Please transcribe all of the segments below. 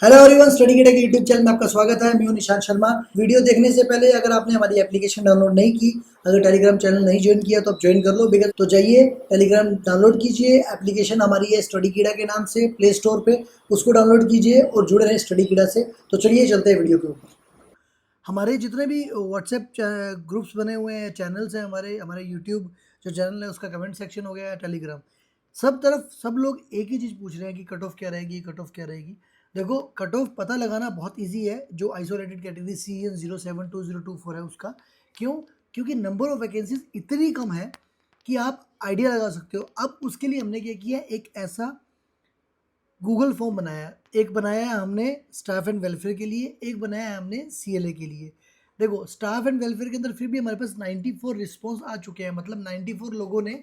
Hello everyone, study gate के YouTube channel में आपका स्वागत है। मैं हूं निशांत शर्मा। वीडियो देखने से पहले अगर आपने हमारी एप्लीकेशन डाउनलोड नहीं की, अगर टेलीग्राम चैनल नहीं ज्वाइन किया तो आप ज्वाइन कर लो। बिकॉज तो जाइए टेलीग्राम डाउनलोड कीजिए। एप्लीकेशन हमारी है स्टडी कीड़ा के नाम से प्ले स्टोर पे, उसको डाउनलोड कीजिए और जुड़े रहें स्टडी कीड़ा से। तो चलिए चलते हैं वीडियो के ऊपर। हमारे जितने भी व्हाट्सएप ग्रुप्स बने हुए हैं, चैनल्स हैं, हमारे हमारे यूट्यूब जो चैनल है उसका कमेंट सेक्शन हो गया है, टेलीग्राम, सब तरफ सब लोग एक ही चीज़ पूछ रहे हैं कि कट ऑफ क्या रहेगी, कट ऑफ क्या रहेगी। देखो, कट ऑफ पता लगाना बहुत इजी है। जो आइसोलेटेड कैटेगरी CN072024 है उसका। क्यों? क्योंकि नंबर ऑफ वैकेंसीज इतनी कम है कि आप आइडिया लगा सकते हो। अब उसके लिए हमने क्या किया, एक ऐसा गूगल फॉर्म बनाया। एक बनाया है हमने स्टाफ एंड वेलफेयर के लिए, एक बनाया है हमने CLA के लिए। देखो, स्टाफ एंड वेलफेयर के अंदर फिर भी हमारे पास 94 रिस्पॉन्स आ चुके हैं। मतलब 94 लोगों ने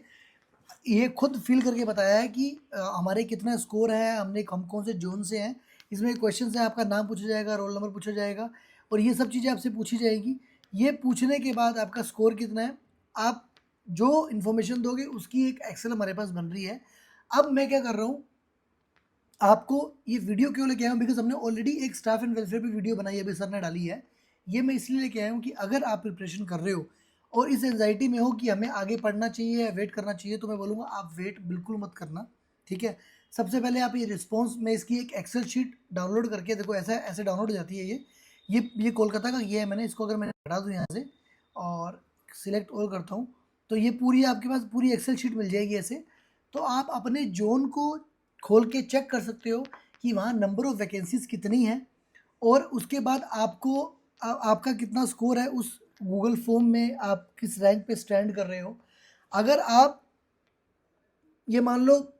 ये खुद फील करके बताया है कि हमारे कितना स्कोर है, हम कौन से जोन से हैं। इसमें क्वेश्चन है, आपका नाम पूछा जाएगा, रोल नंबर पूछा जाएगा और ये सब चीज़ें आपसे पूछी जाएगी। ये पूछने के बाद आपका स्कोर कितना है, आप जो इन्फॉर्मेशन दोगे उसकी एक एक्सेल हमारे पास बन रही है। अब मैं क्या कर रहा हूँ, आपको ये वीडियो क्यों लेके आया हूँ, बिकॉज हमने ऑलरेडी एक स्टाफ एंड वेलफेयर पे वीडियो बनाई है, अभी सर ने डाली है। ये मैं इसलिए लेके आया हूँ कि अगर आप प्रिपरेशन कर रहे हो और इस एंजाइटी में हो कि हमें आगे पढ़ना चाहिए या वेट करना चाहिए, तो मैं बोलूँगा आप वेट बिल्कुल मत करना। ठीक है? सबसे पहले आप ये रिस्पॉन्स में इसकी एक एक्सेल शीट डाउनलोड करके देखो, ऐसा ऐसे डाउनलोड हो जाती है। ये कोलकाता का ये है। मैंने इसको अगर मैं हटा दूँ यहाँ से और सिलेक्ट ऑल करता हूँ, तो ये पूरी आपके पास पूरी एक्सेल शीट मिल जाएगी ऐसे। तो आप अपने जोन को खोल के चेक कर सकते हो कि वहाँ नंबर ऑफ़ वैकेंसीज़ कितनी हैं और उसके बाद आपको आपका कितना स्कोर है उस गूगल फॉर्म में, आप किस रैंक पे स्टैंड कर रहे हो। अगर आप ये मान लो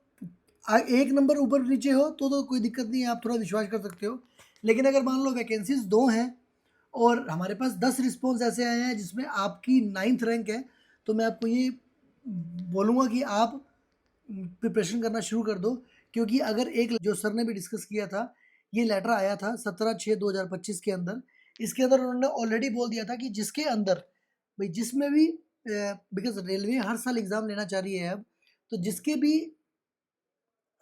एक नंबर ऊपर नीचे हो तो कोई दिक्कत नहीं है, आप थोड़ा विश्वास कर सकते हो। लेकिन अगर मान लो वैकेंसीज़ 2 हैं और हमारे पास 10 रिस्पॉन्स ऐसे आए हैं जिसमें आपकी 9th रैंक है, तो मैं आपको ये बोलूँगा कि आप प्रिपरेशन करना शुरू कर दो। क्योंकि अगर एक जो सर ने भी डिस्कस किया था, ये लेटर आया था 17/6/2025 के अंदर। इसके अंदर उन्होंने ऑलरेडी बोल दिया था कि जिसके अंदर भाई जिसमें भी बिकॉज रेलवे हर साल एग्ज़ाम लेना चाह रही है अब, तो जिसके भी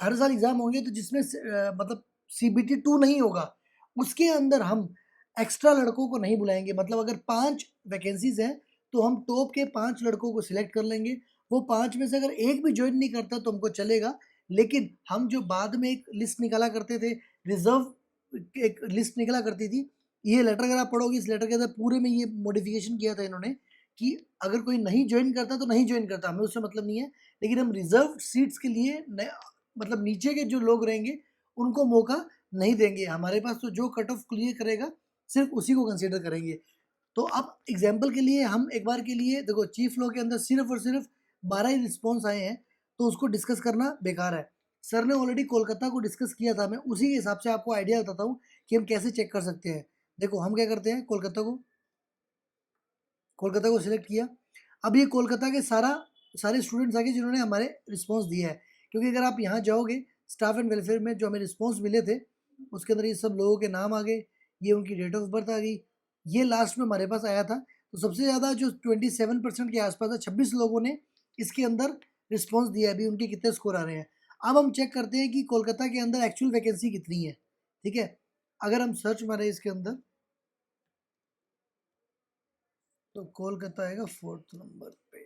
हर साल एग्ज़ाम होंगे तो जिसमें मतलब CBT 2 नहीं होगा, उसके अंदर हम एक्स्ट्रा लड़कों को नहीं बुलाएँगे। मतलब अगर 5 वैकेंसीज़ हैं, तो हम टॉप के 5 लड़कों को सिलेक्ट कर लेंगे। वो 5 में से अगर एक भी जॉइन नहीं करता तो हमको चलेगा। लेकिन हम जो बाद में एक लिस्ट निकाला करते थे, रिज़र्व एक लिस्ट निकला करती थी। ये लेटर अगर आप पढ़ोगे, इस लेटर के अंदर पूरे में ये मॉडिफ़िकेशन किया था इन्होंने कि अगर कोई नहीं जॉइन करता तो नहीं जॉइन करता, हमें उससे मतलब नहीं है। लेकिन हम रिज़र्व्ड सीट्स के लिए न मतलब नीचे के जो लोग रहेंगे उनको मौका नहीं देंगे। हमारे पास तो जो कट ऑफ क्लियर करेगा सिर्फ उसी को कंसीडर करेंगे। तो अब एग्जाम्पल के लिए हम एक बार के लिए देखो, चीफ लॉ के अंदर सिर्फ और सिर्फ 12 ही रिस्पॉन्स आए हैं, तो उसको डिस्कस करना बेकार है। सर ने ऑलरेडी कोलकाता को डिस्कस किया था। मैं उसी के हिसाब से आपको आइडिया बताता हूँ कि हम कैसे चेक कर सकते हैं। देखो, हम क्या करते हैं, कोलकाता को सिलेक्ट किया। अब ये कोलकाता के सारे स्टूडेंट्स आ गए जिन्होंने हमारे रिस्पॉन्स दिया है। क्योंकि अगर आप यहाँ जाओगे स्टाफ एंड वेलफेयर में, जो हमें रिस्पॉन्स मिले थे उसके अंदर ये सब लोगों के नाम आ गए, ये उनकी डेट ऑफ बर्थ आ गई। ये लास्ट में हमारे पास आया था। तो सबसे ज़्यादा जो 27% के आसपास है, 26 लोगों ने इसके अंदर रिस्पॉन्स दिया है। अभी उनके कितने स्कोर आ रहे हैं। अब हम चेक करते हैं कि कोलकाता के अंदर एक्चुअल वैकेंसी कितनी है। ठीक है? अगर हम सर्च मारें इसके अंदर, तो कोलकाता आएगा 4th नंबर पे।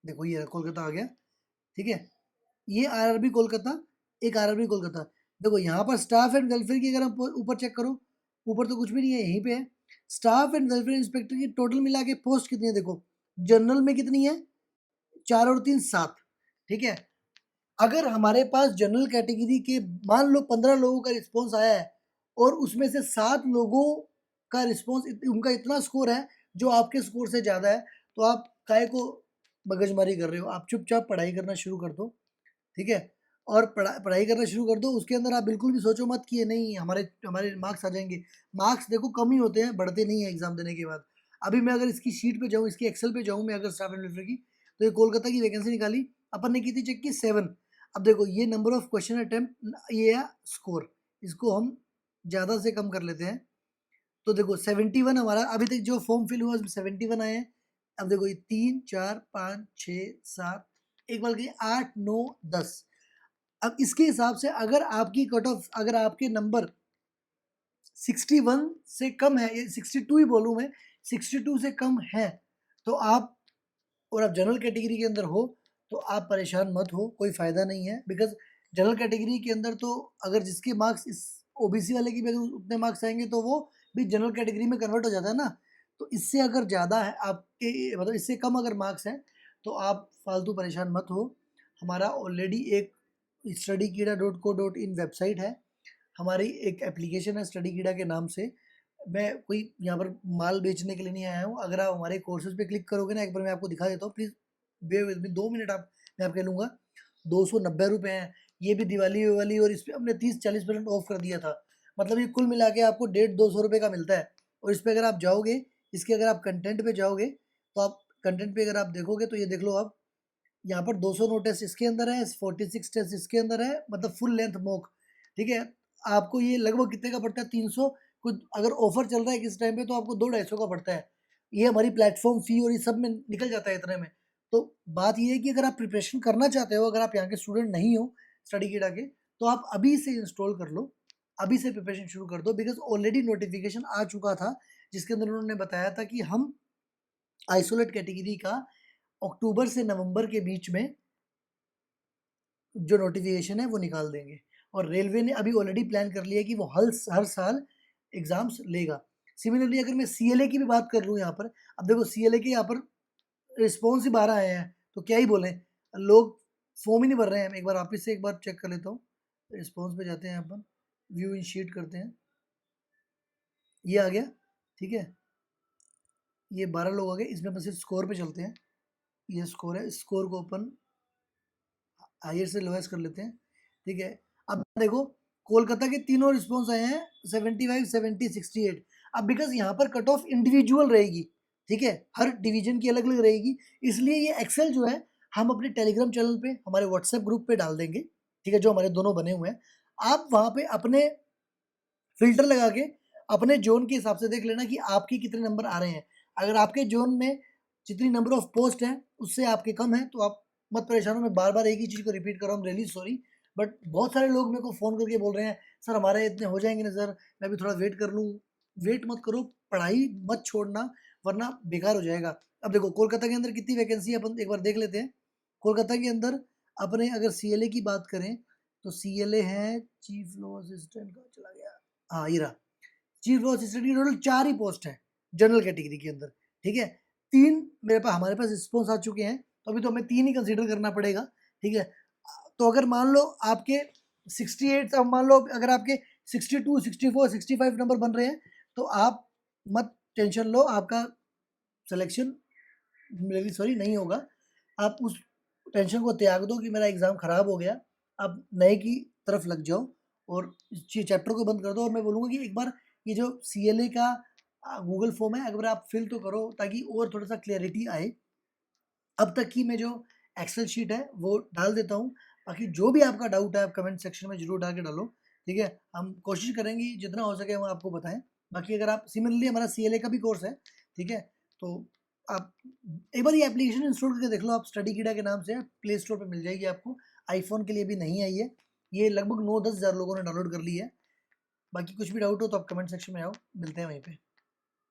देखो, ये कोलकाता आ गया। ठीक है? ये RRB कोलकाता, एक RRB कोलकाता। देखो, यहाँ पर स्टाफ एंड वेलफेयर की अगर हम ऊपर चेक करो, ऊपर तो कुछ भी नहीं है, यहीं पे है। स्टाफ एंड वेलफेयर इंस्पेक्टर की टोटल मिला के पोस्ट कितनी है देखो। जनरल में कितनी है, 4 और 3 7। ठीक है? अगर हमारे पास जनरल कैटेगरी के मान लो 15 लोगों का रिस्पॉन्स आया है और उसमें से 7 लोगों का रिस्पॉन्स उनका इतना स्कोर है जो आपके स्कोर से ज़्यादा है, तो आप काहे को मगजमारी कर रहे हो? आप चुपचाप पढ़ाई करना शुरू कर दो। ठीक है? और पढ़ाई करना शुरू कर दो। उसके अंदर आप बिल्कुल भी सोचो मत कि ये नहीं, हमारे हमारे मार्क्स आ जाएँगे। मार्क्स देखो कम ही होते हैं, बढ़ते नहीं हैं एग्ज़ाम देने के बाद। अभी मैं अगर इसकी शीट पे जाऊँ, इसकी एक्सेल पे जाऊँ मैं, अगर स्टाफ एंड वेलफेयर की, तो ये कोलकाता की वैकेंसी निकाली, अपन ने की थी चेक की 7। अब देखो, ये नंबर ऑफ क्वेश्चन अटेम्प्ट, ये है स्कोर, इसको हम ज़्यादा से कम कर लेते हैं। तो देखो 71 हमारा अभी तक जो फॉर्म फिल हुआ उसमें 71 आए हैं। अब देखो, ये 3 4 5 6 7, एक बार गई 8 9 10। अब इसके हिसाब से अगर आपकी कट ऑफ, अगर आपके नंबर 61 से कम है, ये 62 ही बोलूँ मैं, 62 से कम है तो आप, और आप जनरल कैटेगरी के अंदर हो तो आप परेशान मत हो, कोई फ़ायदा नहीं है। बिकॉज़ जनरल कैटेगरी के अंदर तो अगर जिसके मार्क्स इस ओबीसी वाले की भी अगर उतने मार्क्स आएँगे तो वो भी जनरल कैटेगरी में कन्वर्ट हो जाता है ना। तो इससे अगर ज़्यादा है आपके, मतलब इससे कम अगर मार्क्स हैं तो आप फालतू परेशान मत हो। हमारा ऑलरेडी एक studykeeda.co.in वेबसाइट है, हमारी एक एप्लीकेशन है स्टडीकीडा के नाम से। मैं कोई यहाँ पर माल बेचने के लिए नहीं आया हूँ। अगर आप हमारे कोर्सेज पे क्लिक करोगे ना, एक बार मैं आपको दिखा देता हूँ, please bear with me 2 minute. आप, मैं आपके लूँगा 290 रुपये हैं। ये भी दिवाली विवाली और इस पे हमने 30-40% ऑफ कर दिया था। मतलब ये कुल मिला के आपको 150-200 रुपये का मिलता है। और इस पे अगर आप जाओगे, इसके अगर आप कंटेंट पे जाओगे तो आप कंटेंट पे अगर आप देखोगे तो ये देख लो आप, यहाँ पर 200 नो टेस्ट इसके अंदर है, 46 टेस्ट इसके अंदर है, मतलब फुल लेंथ मॉक, ठीक है। आपको ये लगभग कितने का पड़ता है, 300 कुछ। अगर ऑफर चल रहा है किस टाइम पे तो आपको 200-250 का पड़ता है। ये हमारी प्लेटफॉर्म फी और ये सब में निकल जाता है इतने में। तो बात ये है कि अगर आप प्रिपरेशन करना चाहते हो, अगर आप यहाँ के स्टूडेंट नहीं हो स्टडीकीडा के, तो आप अभी से इंस्टॉल कर लो, अभी से प्रिपरेशन शुरू कर दो। बिकॉज ऑलरेडी नोटिफिकेशन आ चुका था जिसके अंदर उन्होंने बताया था कि हम आइसोलेट कैटेगरी का अक्टूबर से नवंबर के बीच में जो नोटिफिकेशन है वो निकाल देंगे। और रेलवे ने अभी ऑलरेडी प्लान कर लिया है कि वो हर साल एग्ज़ाम्स लेगा। सिमिलरली अगर मैं सीएलए की भी बात कर लूँ यहाँ पर, अब देखो सीएलए के यहाँ पर रिस्पॉन्स ही 12 आए हैं, तो क्या ही बोलें, लोग फॉर्म ही नहीं भर रहे हैं। एक बार वापस से एक बार चेक कर लेता हूँ, रिस्पॉन्स पे जाते हैं अपन, व्यू इन शीट करते हैं, ये आ गया, ठीक है। ये 12 लोग आ गए, इसमें अपन सिर्फ स्कोर पे चलते हैं। ये स्कोर है, स्कोर को अपन हायर से लोएस्ट कर लेते हैं, ठीक है। अब देखो कोलकाता के तीनों रिस्पॉन्स आए हैं 75, 70, 68। अब बिकॉज यहाँ पर कट ऑफ इंडिविजुअल रहेगी, ठीक है, हर डिवीजन की अलग अलग रहेगी, इसलिए ये एक्सेल जो है हम अपने टेलीग्राम चैनल पे, हमारे व्हाट्सएप ग्रुप पे डाल देंगे, ठीक है, जो हमारे दोनों बने हुए हैं। आप वहाँ पे अपने फिल्टर लगा के अपने जोन के हिसाब से देख लेना कि आपके कितने नंबर आ रहे हैं। अगर आपके जोन में जितनी नंबर ऑफ पोस्ट हैं उससे आपके कम है तो आप मत परेशान हो। मैं बार बार एक ही चीज़ को रिपीट कर रहा हूँ, रियली सॉरी। बट बहुत सारे लोग मेरे को फ़ोन करके बोल रहे हैं सर हमारे इतने हो जाएंगे ना सर, मैं भी थोड़ा वेट कर लूँ। वेट मत करो, पढ़ाई मत छोड़ना वरना बेकार हो जाएगा। अब देखो कोलकाता के अंदर कितनी वैकेंसी है अपन एक बार देख लेते हैं। कोलकाता के अंदर अपने अगर सीएलए की बात करें तो सीएलए है चीफ लॉ असिस्टेंट का, चला गया, हाँ ये रहा, चीफ लॉ असिस्टेंट की टोटल 4 ही पोस्ट है जनरल कैटेगरी के अंदर, ठीक है। 3 मेरे पास, हमारे पास रिस्पॉन्स आ चुके हैं तो अभी तो हमें 3 ही कंसीडर करना पड़ेगा, ठीक है। तो अगर मान लो आपके 68, अब मान लो अगर आपके 62, 64, 65 नंबर बन रहे हैं तो आप मत टेंशन लो, आपका सिलेक्शन मेरी सॉरी नहीं होगा। आप उस टेंशन को त्याग दो कि मेरा एग्ज़ाम ख़राब हो गया, आप नए की तरफ लग जाओ और इस चैप्टर को बंद कर दो। और मैं बोलूँगा कि एक बार ये जो सीएलए का गूगल फॉर्म है अगर आप फिल तो करो ताकि और थोड़ा सा क्लैरिटी आए। अब तक की मैं जो एक्सेल शीट है वो डाल देता हूँ, बाकी जो भी आपका डाउट है आप कमेंट सेक्शन में ज़रूर डाल के डालो, ठीक है। हम कोशिश करेंगे जितना हो सके हम आपको बताएं। बाकी अगर आप सिमिलरली हमारा सीएलए का भी कोर्स है, ठीक है, तो आप एक बार ये एप्लीकेशन इंस्टॉल करके देख लो। आप स्टडीकीडा के नाम से प्ले स्टोर पर मिल जाएगी आपको। आईफोन के लिए भी नहीं आई है, ये लगभग 9-10 हज़ार लोगों ने डाउनलोड कर ली है। बाकी कुछ भी डाउट हो तो आप कमेंट सेक्शन में आओ, मिलते हैं वहीं पे।